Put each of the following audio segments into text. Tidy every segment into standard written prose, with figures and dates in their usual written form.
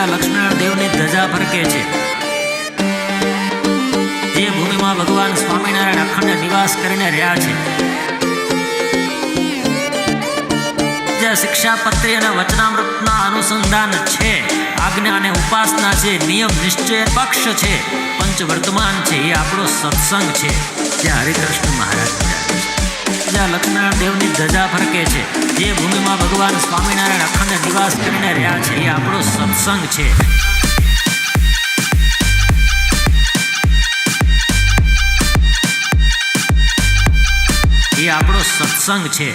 જ્યાં લક્ષ્મણ દેવની ધજા ફરકે છે, જે ભૂમિમાં ભગવાન સ્વામિનારાયણ અખંડ નિવાસ કરીને રહ્યા છે, જ્યાં શિક્ષાપત્રી અને વચનામૃતના અનુસંધાન છે, આજ્ઞા અને ઉપાસના છે, નિયમ નિશ્ચય પક્ષ છે, પંચવર્તમાન છે, એ આપણો સત્સંગ છે. જ્યાં હરિકૃષ્ણ મહારાજ જ્યાં લક્ષ્મણ દેવની ધજા ફરકે છે, જે ભૂમિમાં ભગવાન સ્વામિનારાયણ અખંડ નિવાસ કરીને રહ્યા છે, એ આપણો સત્સંગ છે. એ આપણો સત્સંગ છે.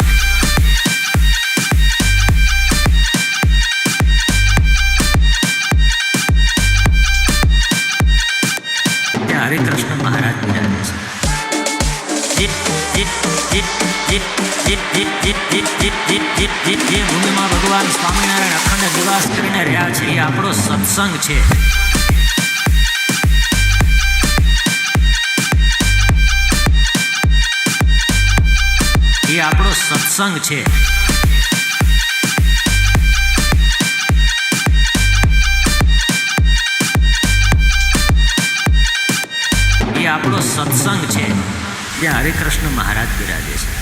હરિકૃષ્ણ મહારાજ બિરાજે છે. જે ભૂમિમાં ભગવાન સ્વામિનારાયણ અખંડ નિવાસ કરીને રહ્યા છે, એ આપણો સત્સંગ છે. એ આપણો સત્સંગ છે. આપણો સત્સંગ છે. જ્યાં હરિકૃષ્ણ મહારાજ બિરાજે છે.